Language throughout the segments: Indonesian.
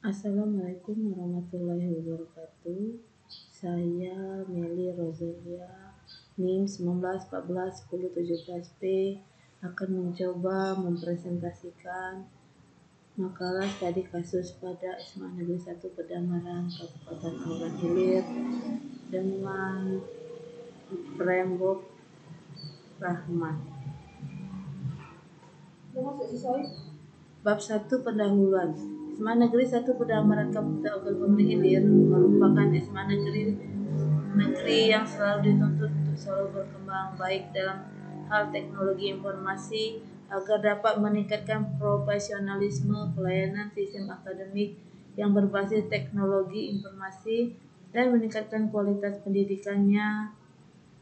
Assalamualaikum warahmatullahi wabarakatuh. Saya Meli Roselia, NIM 19141017P akan mencoba mempresentasikan makalah studi kasus pada SMA Negeri 1 Pedamaran, Kabupaten Aulan Hilir dengan framework Rahman. Bab 1 Pendahuluan. SMA Negeri 1 Pedamaran Kabupaten Aulan Hilir merupakan SMA negeri yang selalu dituntut untuk selalu berkembang baik dalam hal teknologi informasi agar dapat meningkatkan profesionalisme pelayanan sistem akademik yang berbasis teknologi informasi dan meningkatkan kualitas pendidikannya,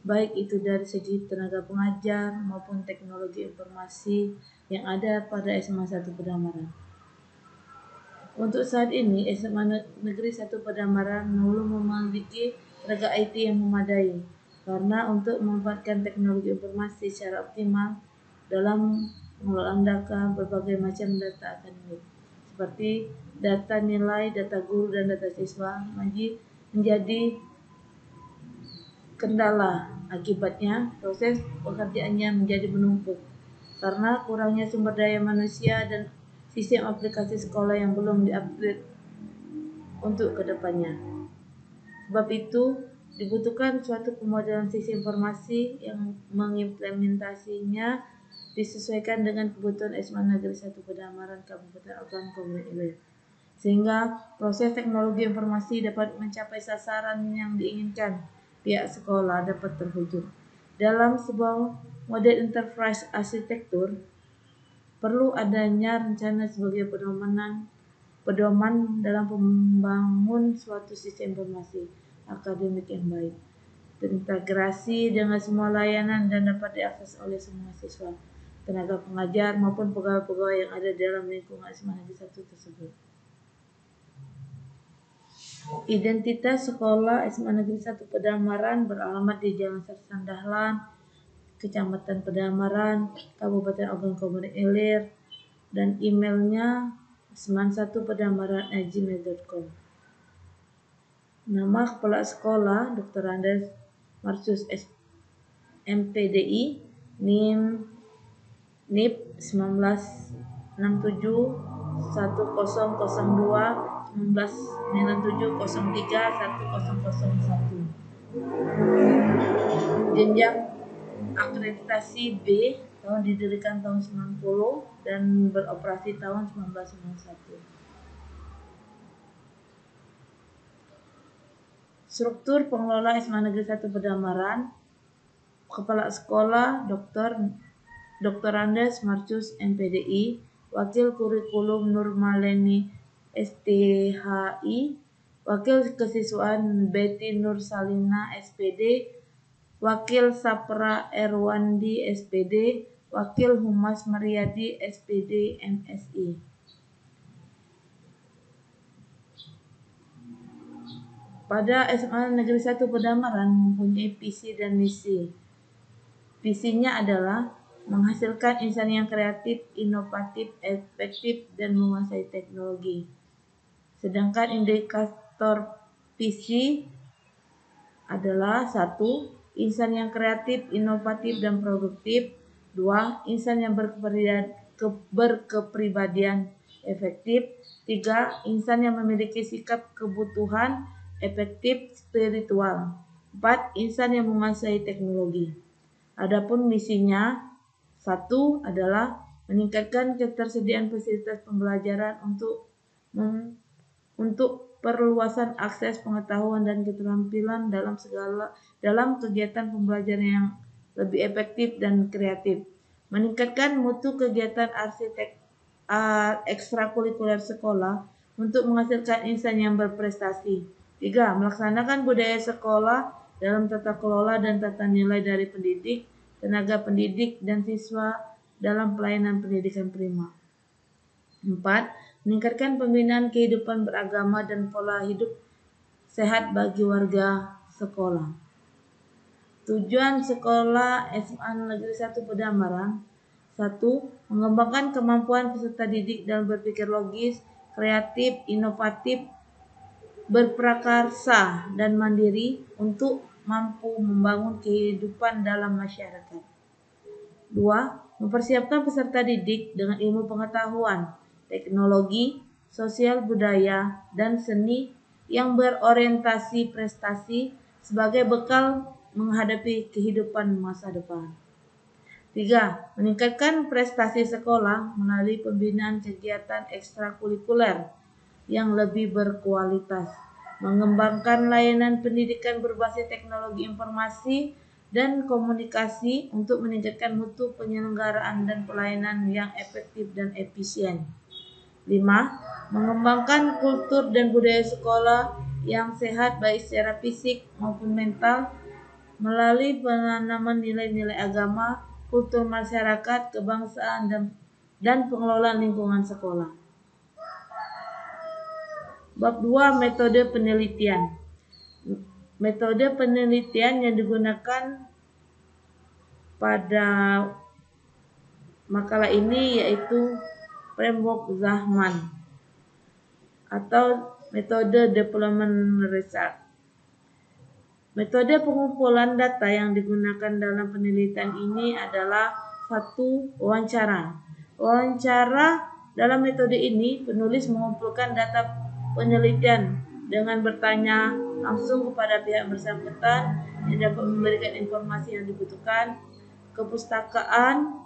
baik itu dari segi tenaga pengajar maupun teknologi informasi yang ada pada SMA 1 Pedamaran. Untuk saat ini, SMA Negeri 1 Pedamaran belum memiliki tenaga IT yang memadai karena untuk memanfaatkan teknologi informasi secara optimal dalam mengelola berbagai macam data akademik seperti data nilai, data guru, dan data siswa menjadi kendala. Akibatnya, proses pekerjaannya menjadi menumpuk karena kurangnya sumber daya manusia dan sistem aplikasi sekolah yang belum diupgrade untuk kedepannya. Sebab itu, dibutuhkan suatu pemodelan sistem informasi yang mengimplementasinya disesuaikan dengan kebutuhan SMA Negeri 1 Pedamaran Kabupaten Aulan Hilir, sehingga proses teknologi informasi dapat mencapai sasaran yang diinginkan pihak sekolah dapat terwujud. Dalam sebuah model enterprise arsitektur, perlu adanya rencana sebagai pedoman dalam membangun suatu sistem informasi akademik yang baik, terintegrasi dengan semua layanan dan dapat diakses oleh semua siswa, tenaga pengajar maupun pegawai-pegawai yang ada dalam lingkungan SMA Negeri 1 tersebut. Identitas sekolah SMA Negeri 1 Pedamaran beralamat di Jalan Sersan Dahlan, Kecamatan Pedamaran, Kabupaten Aulan Hilir, dan emailnya 91pedamaran@gmail.com. Nama kepala sekolah Dr. Andes Marcus MPDI, NIM 1967 1002 1997 03 1001. Jenjang akreditasi B, didirikan tahun 90 dan beroperasi tahun 1991. Struktur pengelola SMA Negeri 1 Pedamaran. Kepala Sekolah Dr. Andes Marcus MPDI, Wakil Kurikulum Nurmaleni STHI, Wakil Kesiswaan Betty Nur Salina SPD, Wakil Sapra Erwandi SPD, Wakil Humas Mariadi SPD MSI. Pada SMA Negeri 1 Pedamaran mempunyai visi dan misi. Visinya adalah menghasilkan insan yang kreatif, inovatif, efektif, dan menguasai teknologi. Sedangkan indikator visi adalah 1. Insan yang kreatif, inovatif, dan produktif. 2. Insan yang berkepribadian efektif. 3. Insan yang memiliki sikap kebutuhan efektif spiritual. 4. Insan yang menguasai teknologi. Adapun misinya, 1 adalah meningkatkan ketersediaan fasilitas pembelajaran untuk perluasan akses pengetahuan dan keterampilan dalam kegiatan pembelajaran yang lebih efektif dan kreatif. Meningkatkan mutu kegiatan ekstrakurikuler sekolah untuk menghasilkan insan yang berprestasi. 3. Melaksanakan budaya sekolah dalam tata kelola dan tata nilai dari pendidik, tenaga pendidik, dan siswa dalam pelayanan pendidikan prima. 4. Meningkatkan pembinaan kehidupan beragama dan pola hidup sehat bagi warga sekolah. Tujuan sekolah SMA Negeri 1 Pedamaran. 1. Mengembangkan kemampuan peserta didik dalam berpikir logis, kreatif, inovatif, berprakarsa, dan mandiri untuk mampu membangun kehidupan dalam masyarakat. 2. Mempersiapkan peserta didik dengan ilmu pengetahuan, teknologi, sosial budaya, dan seni yang berorientasi prestasi sebagai bekal menghadapi kehidupan masa depan. 3. Meningkatkan prestasi sekolah melalui pembinaan kegiatan ekstrakurikuler yang lebih berkualitas, mengembangkan layanan pendidikan berbasis teknologi informasi dan komunikasi untuk meningkatkan mutu penyelenggaraan dan pelayanan yang efektif dan efisien. 5. Mengembangkan kultur dan budaya sekolah yang sehat baik secara fisik maupun mental melalui penanaman nilai-nilai agama, kultur masyarakat, kebangsaan, dan pengelolaan lingkungan sekolah. Bab 2. Metode penelitian. Metode penelitian yang digunakan pada makalah ini yaitu framework Zahman atau metode development research. Metode pengumpulan data yang digunakan dalam penelitian ini adalah 1. Wawancara. Wawancara dalam metode ini, penulis mengumpulkan data penelitian dengan bertanya langsung kepada pihak bersangkutan yang dapat memberikan informasi yang dibutuhkan. Kepustakaan,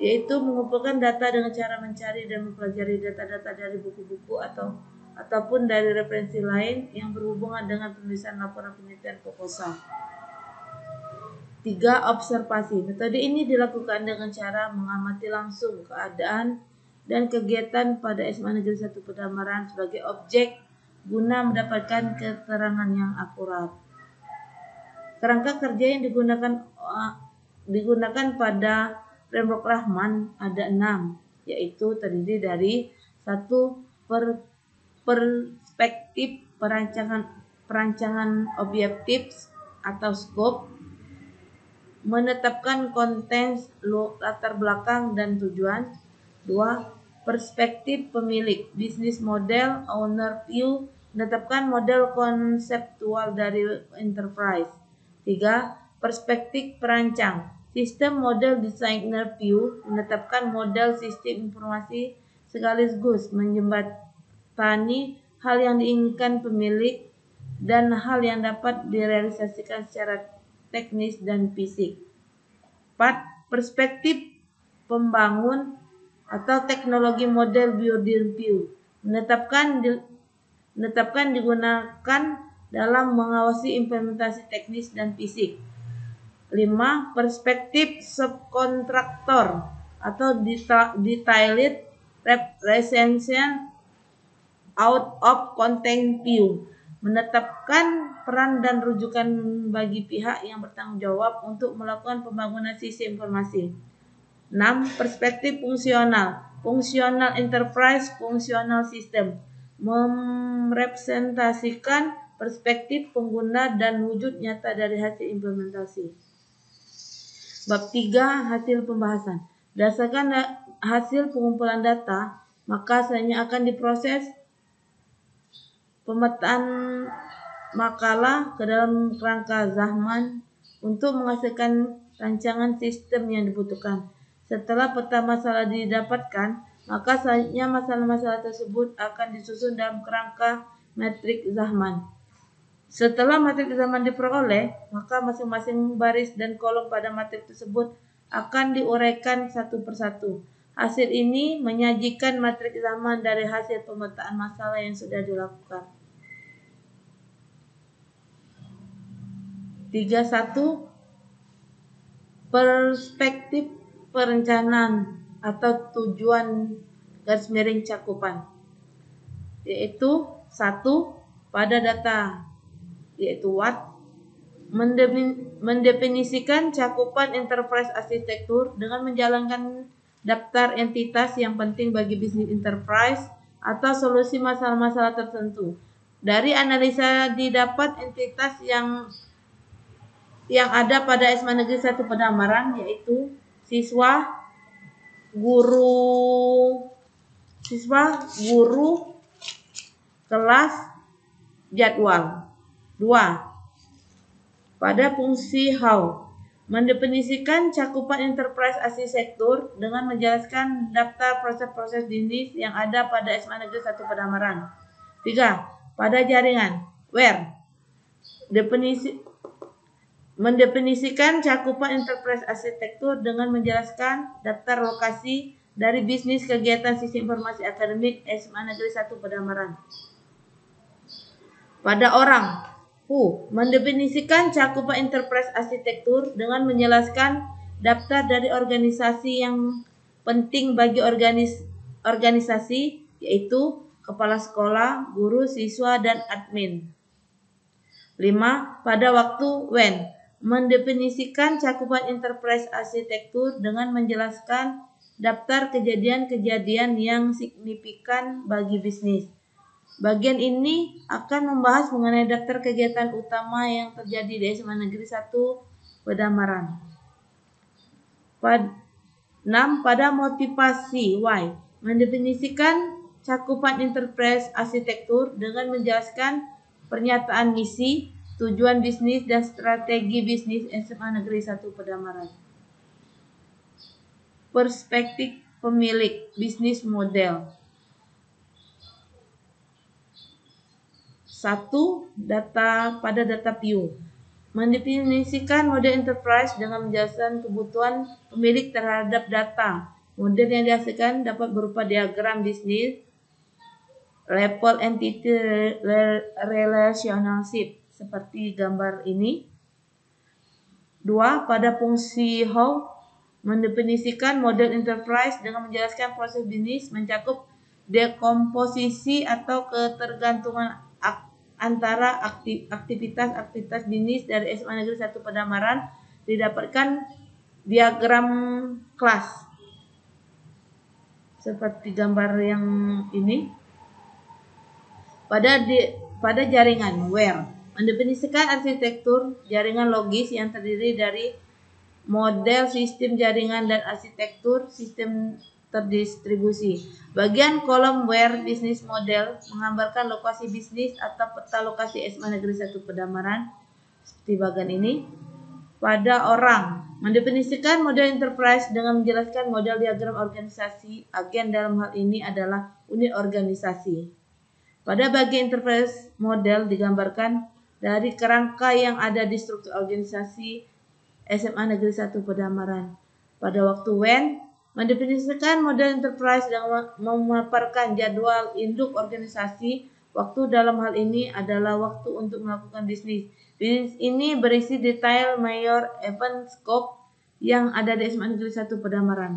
yaitu mengumpulkan data dengan cara mencari dan mempelajari data-data dari buku-buku ataupun dari referensi lain yang berhubungan dengan penulisan laporan penelitian proposal. 3. Observasi. Metode ini dilakukan dengan cara mengamati langsung keadaan dan kegiatan pada SMA Negeri 1 Pedamaran sebagai objek guna mendapatkan keterangan yang akurat. Kerangka kerja yang digunakan pada framework Rahman ada 6, yaitu terdiri dari 1. Perspektif perancangan objektif atau scope, menetapkan konteks, latar belakang, dan tujuan. 2. Perspektif pemilik, bisnis model, owner view, menetapkan model konseptual dari enterprise. 3. Perspektif perancang, sistem model designer view, menetapkan model sistem informasi sekaligus menjembatani hal yang diinginkan pemilik dan hal yang dapat direalisasikan secara teknis dan fisik. 4. Perspektif pembangun atau teknologi model building view, menetapkan digunakan dalam mengawasi implementasi teknis dan fisik. 5. Perspektif subkontraktor atau detailed representation out of content view, menetapkan peran dan rujukan bagi pihak yang bertanggung jawab untuk melakukan pembangunan sistem informasi. 6. Perspektif fungsional, functional enterprise, functional system, merepresentasikan perspektif pengguna dan wujud nyata dari hasil implementasi. Bab 3. Hasil pembahasan. Berdasarkan hasil pengumpulan data, maka selanjutnya akan diproses pemetaan makalah ke dalam kerangka Zahman untuk menghasilkan rancangan sistem yang dibutuhkan. Setelah peta masalah didapatkan, maka selanjutnya masalah-masalah tersebut akan disusun dalam kerangka matrik Zahman. Setelah matrik Zahman diperoleh, maka masing-masing baris dan kolom pada matrik tersebut akan diuraikan satu persatu. Hasil ini menyajikan matrik Zahman dari hasil pemetaan masalah yang sudah dilakukan. 3.1. Perspektif perencanaan atau tujuan garis miring cakupan, yaitu 1. Pada data, yaitu what, mendefinisikan cakupan enterprise arsitektur dengan menjalankan daftar entitas yang penting bagi bisnis enterprise atau solusi masalah-masalah tertentu. Dari analisa didapat entitas yang ada pada SMA Negeri 1 Pedamaran, yaitu siswa, guru, siswa, guru, kelas, jadwal. 2. Pada fungsi how, mendefinisikan cakupan enterprise arsitektur dengan menjelaskan daftar proses-proses bisnis yang ada pada SMA Negeri 1 Pademangan. 3. Pada jaringan, where, mendefinisikan cakupan enterprise arsitektur dengan menjelaskan daftar lokasi dari bisnis kegiatan sistem informasi akademik SMA Negeri 1 Pademangan. Pada orang, who, mendefinisikan cakupan enterprise arsitektur dengan menjelaskan daftar dari organisasi yang penting bagi organisasi, yaitu kepala sekolah, guru, siswa, dan admin. 5. Pada waktu when, mendefinisikan cakupan enterprise arsitektur dengan menjelaskan daftar kejadian-kejadian yang signifikan bagi bisnis. Bagian ini akan membahas mengenai daftar kegiatan utama yang terjadi di SMA Negeri 1 Pademangan. 6. Pada motivasi why, mendefinisikan cakupan enterprise arsitektur dengan menjelaskan pernyataan misi, tujuan bisnis, dan strategi bisnis SMA Negeri 1 Pademangan. Perspektif pemilik bisnis model. 1. Pada data view, mendefinisikan model enterprise dengan menjelaskan kebutuhan pemilik terhadap data. Model yang dihasilkan dapat berupa diagram bisnis, level entity relationship seperti gambar ini. 2. Pada fungsi how, mendefinisikan model enterprise dengan menjelaskan proses bisnis mencakup dekomposisi atau ketergantungan antara aktivitas bisnis dari SMA Negeri 1 Pademangan didapatkan diagram kelas seperti gambar yang ini. Pada jaringan where, mendefinisikan arsitektur jaringan logis yang terdiri dari model sistem jaringan dan arsitektur sistem terdistribusi. Bagian kolom where business model menggambarkan lokasi bisnis atau peta lokasi SMA Negeri 1 Pademangan seperti bagian ini. Pada orang, mendefinisikan model enterprise dengan menjelaskan model diagram organisasi. Agen dalam hal ini adalah unit organisasi. Pada bagian enterprise model digambarkan dari kerangka yang ada di struktur organisasi SMA Negeri 1 Pademangan. Pada waktu when, mendefinisikan model enterprise dengan memaparkan jadwal induk organisasi. Waktu dalam hal ini adalah waktu untuk melakukan bisnis. Bisnis ini berisi detail mayor event scope yang ada di SMA Negeri 1 Pademangan.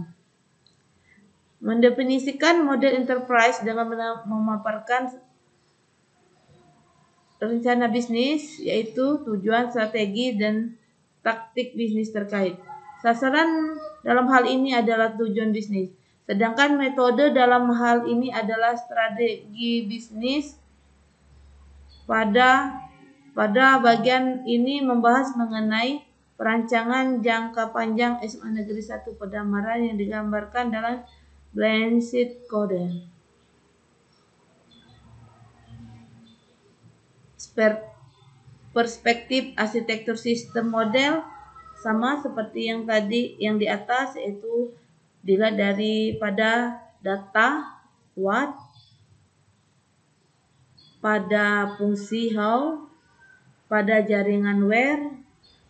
Mendefinisikan model enterprise dengan memaparkan rencana bisnis, yaitu tujuan, strategi, dan taktik bisnis terkait. Sasaran dalam hal ini adalah tujuan bisnis, sedangkan metode dalam hal ini adalah strategi bisnis. Pada bagian ini membahas mengenai perancangan jangka panjang SMA Negeri 1 Pademangan yang digambarkan dalam Blanchett Code. Perspektif arsitektur sistem model sama seperti yang tadi yang di atas, yaitu dilihat pada data what, pada fungsi how, pada jaringan where,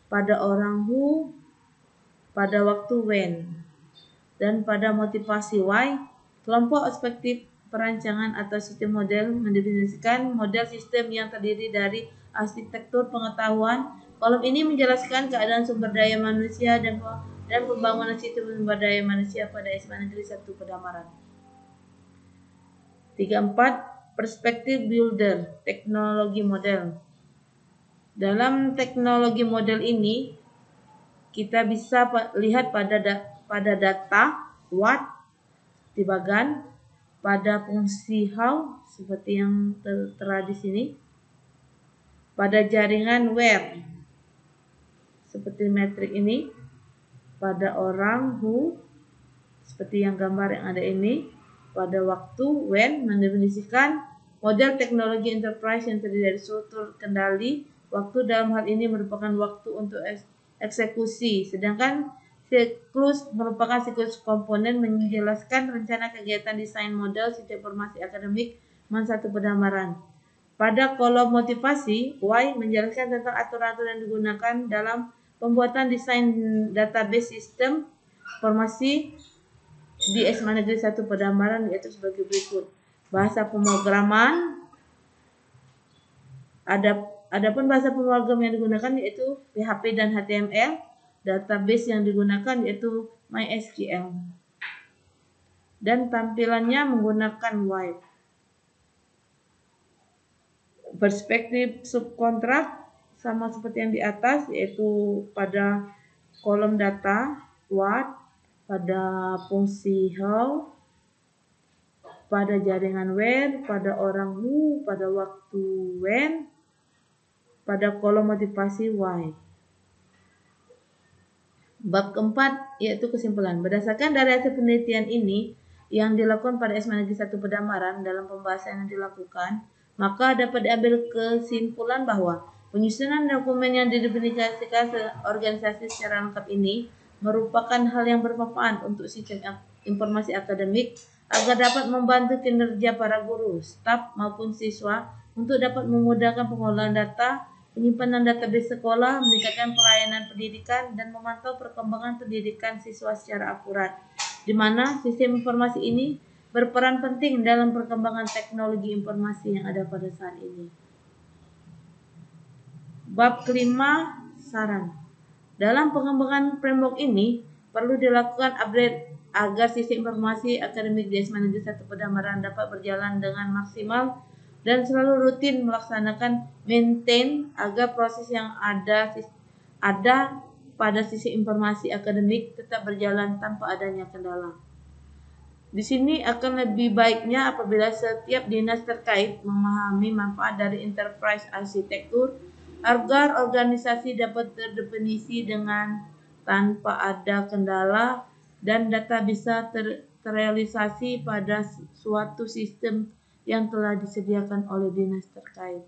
pada orang who, pada waktu when, dan pada motivasi why. Kelompok perspektif perancangan atau sistem model mendefinisikan model sistem yang terdiri dari arsitektur pengetahuan. Kolom ini menjelaskan keadaan sumber daya manusia dan pembangunan sistem sumber daya manusia pada SMA Negeri 1 Pademangan. 3. Perspektif builder, teknologi model. Dalam teknologi model ini, kita bisa lihat pada data what di bagian, pada fungsi how seperti yang tertera di sini, pada jaringan where seperti metrik ini, pada orang who seperti yang gambar yang ada ini, pada waktu when mendefinisikan model teknologi enterprise yang terdiri dari struktur kendali waktu. Dalam hal ini merupakan waktu untuk eksekusi, sedangkan siklus merupakan siklus komponen menjelaskan rencana kegiatan desain model sistem informasi akademik satu pendamaran. Pada kolom motivasi, Y menjelaskan tentang aturan-aturan yang digunakan dalam pembuatan desain database sistem informasi di SMA Negeri 1 Pendamaran, yaitu sebagai berikut. Bahasa pemrograman. Adapun bahasa pemrogram yang digunakan yaitu PHP dan HTML. Database yang digunakan yaitu MySQL. Dan tampilannya menggunakan web. Perspektif subkontrak sama seperti yang di atas, yaitu pada kolom data what, pada fungsi how, pada jaringan where, pada orang who, pada waktu when, pada kolom motivasi why. Bab keempat yaitu kesimpulan. Berdasarkan dari hasil penelitian ini yang dilakukan pada SMA Negeri 1 Pendamaran dalam pembahasan yang dilakukan, maka dapat diambil kesimpulan bahwa penyusunan dokumen yang didefinisikan organisasi secara lengkap ini merupakan hal yang bermanfaat untuk sistem informasi akademik agar dapat membantu kinerja para guru, staf maupun siswa untuk dapat memudahkan pengolahan data, penyimpanan database sekolah, meningkatkan pelayanan pendidikan, dan memantau perkembangan pendidikan siswa secara akurat, di mana sistem informasi ini berperan penting dalam perkembangan teknologi informasi yang ada pada saat ini. Bab kelima, saran. Dalam pengembangan framework ini, perlu dilakukan upgrade agar sistem informasi akademik di SMA Negeri 1 Pendamaran dapat berjalan dengan maksimal dan selalu rutin melaksanakan maintain agar proses yang ada pada sisi informasi akademik tetap berjalan tanpa adanya kendala. Di sini akan lebih baiknya apabila setiap dinas terkait memahami manfaat dari enterprise arsitektur agar organisasi dapat terdefinisi dengan tanpa ada kendala dan data bisa terrealisasi pada suatu sistem yang telah disediakan oleh dinas terkait.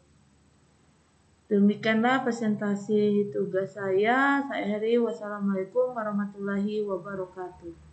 Demikianlah presentasi tugas saya. Saya akhiri. Wassalamualaikum warahmatullahi wabarakatuh.